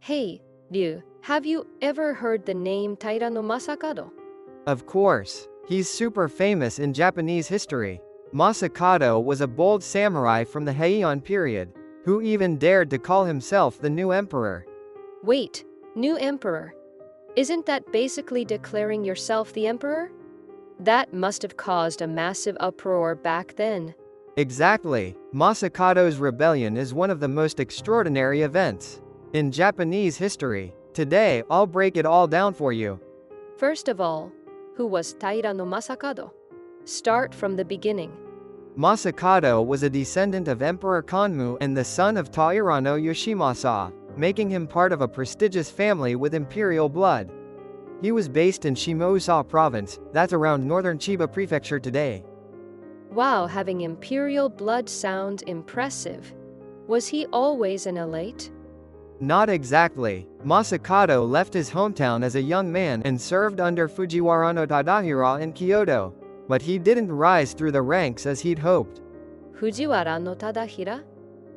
Hey, Ryu, have you ever heard the name Taira no Masakado? Of course. He's super famous in Japanese history. Masakado was a bold samurai from the Heian period, who even dared to call himself the new emperor. Wait, new emperor? Isn't that basically declaring yourself the emperor? That must have caused a massive uproar back then. Exactly. Masakado's rebellion is one of the most extraordinary events in Japanese history. Today, I'll break it all down for you. First of all, who was Taira no Masakado? Start from the beginning. Masakado was a descendant of Emperor Kanmu and the son of Taira no Yoshimasa, making him part of a prestigious family with imperial blood. He was based in Shimosa province, that's around northern Chiba prefecture today. Wow, having imperial blood sounds impressive. Was he always an elite? Not exactly. Masakado left his hometown as a young man and served under Fujiwara no Tadahira in Kyoto, but he didn't rise through the ranks as he'd hoped. Fujiwara no Tadahira?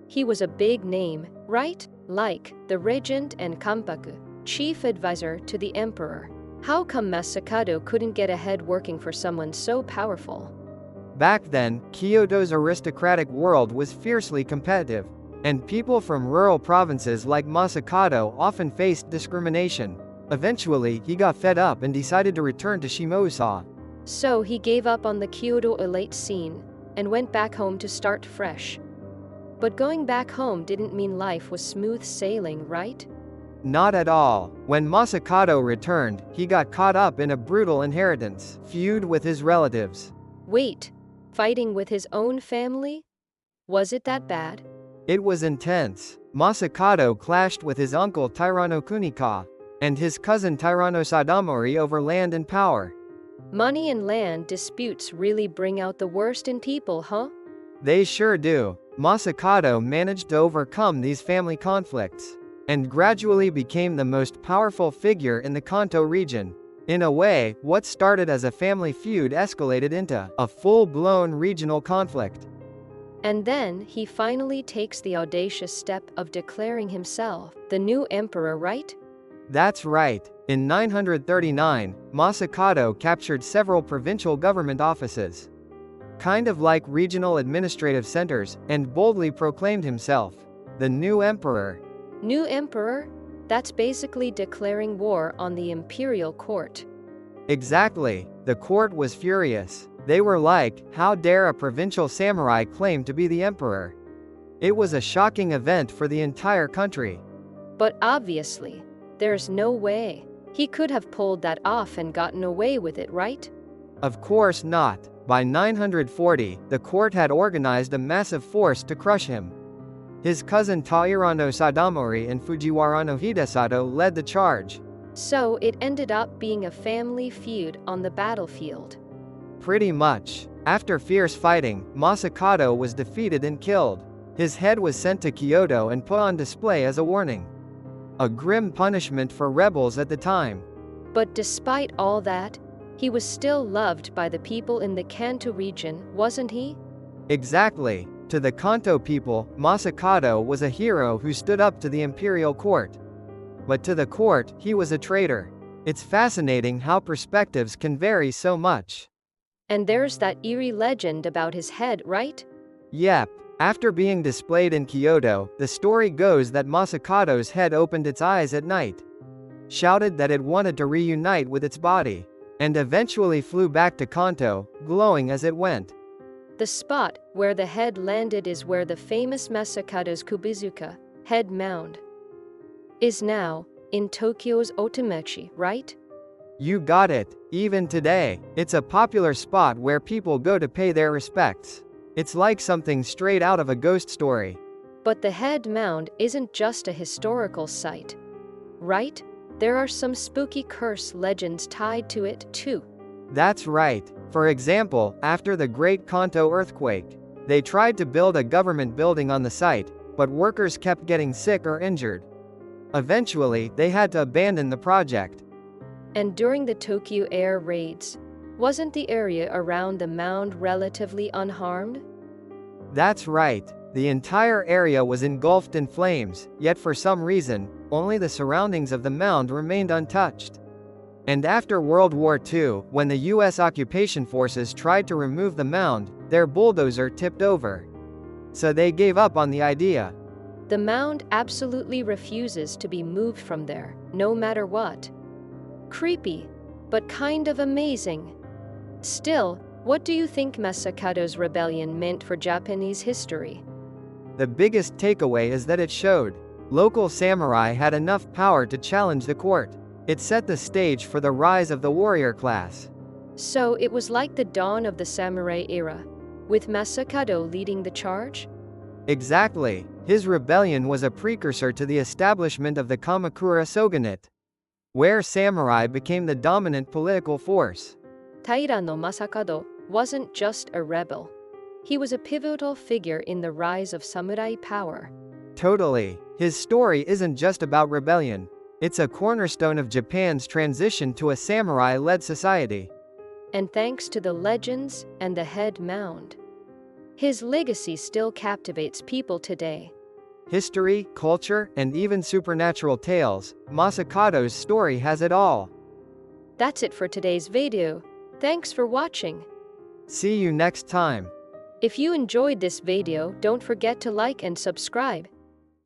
He was a big name, right? Like the regent and Kanpaku, chief advisor to the emperor. How come Masakado couldn't get ahead working for someone so powerful? Back then, Kyoto's aristocratic world was fiercely competitive, and people from rural provinces like Masakado often faced discrimination. Eventually, he got fed up and decided to return to Shimosa. So he gave up on the Kyoto elite scene and went back home to start fresh. But going back home didn't mean life was smooth sailing, right? Not at all. When Masakado returned, he got caught up in a brutal inheritance feud with his relatives. Wait, fighting with his own family? Was it that bad? It was intense. Masakado clashed with his uncle Taira Kunika and his cousin Taira Sadamori over land and power. Money and land disputes really bring out the worst in people, huh? They sure do. Masakado managed to overcome these family conflicts and gradually became the most powerful figure in the Kanto region. In a way, what started as a family feud escalated into a full-blown regional conflict. And then he finally takes the audacious step of declaring himself the new emperor, right? That's right. In 939, Masakado captured several provincial government offices, kind of like regional administrative centers, and boldly proclaimed himself the new emperor. New emperor? That's basically declaring war on the imperial court. Exactly. The court was furious. They were like, how dare a provincial samurai claim to be the emperor? It was a shocking event for the entire country. But obviously, there's no way he could have pulled that off and gotten away with it, right? Of course not. By 940, the court had organized a massive force to crush him. His cousin Taira no Sadamori and Fujiwara no Hidesato led the charge. So it ended up being a family feud on the battlefield. Pretty much. After fierce fighting, Masakado was defeated and killed. His head was sent to Kyoto and put on display as a warning. A grim punishment for rebels at the time. But despite all that, he was still loved by the people in the Kanto region, wasn't he? Exactly. To the Kanto people, Masakado was a hero who stood up to the imperial court. But to the court, he was a traitor. It's fascinating how perspectives can vary so much. And there's that eerie legend about his head, right? Yep. After being displayed in Kyoto, the story goes that Masakado's head opened its eyes at night, shouted that it wanted to reunite with its body, and eventually flew back to Kanto, glowing as it went. The spot where the head landed is where the famous Masakado's Kubizuka, head mound, is now, in Tokyo's Otomechi, right? You got it. Even today, it's a popular spot where people go to pay their respects. It's like something straight out of a ghost story. But the head mound isn't just a historical site, right? There are some spooky curse legends tied to it, too. That's right. For example, after the Great Kanto earthquake, they tried to build a government building on the site, but workers kept getting sick or injured. Eventually, they had to abandon the project. And during the Tokyo air raids, wasn't the area around the mound relatively unharmed? That's right. The entire area was engulfed in flames, yet for some reason, only the surroundings of the mound remained untouched. And after World War II, when the US occupation forces tried to remove the mound, their bulldozer tipped over. So they gave up on the idea. The mound absolutely refuses to be moved from there, no matter what. Creepy, but kind of amazing. Still, what do you think Masakado's rebellion meant for Japanese history? The biggest takeaway is that it showed local samurai had enough power to challenge the court. It set the stage for the rise of the warrior class. So it was like the dawn of the samurai era, with Masakado leading the charge? Exactly. His rebellion was a precursor to the establishment of the Kamakura shogunate, where samurai became the dominant political force. Taira no Masakado wasn't just a rebel. He was a pivotal figure in the rise of samurai power. Totally. His story isn't just about rebellion. It's a cornerstone of Japan's transition to a samurai-led society. And thanks to the legends and the head mound, his legacy still captivates people today. History, culture, and even supernatural tales, Masakado's story has it all. That's it for today's video. Thanks for watching. See you next time. If you enjoyed this video, don't forget to like and subscribe.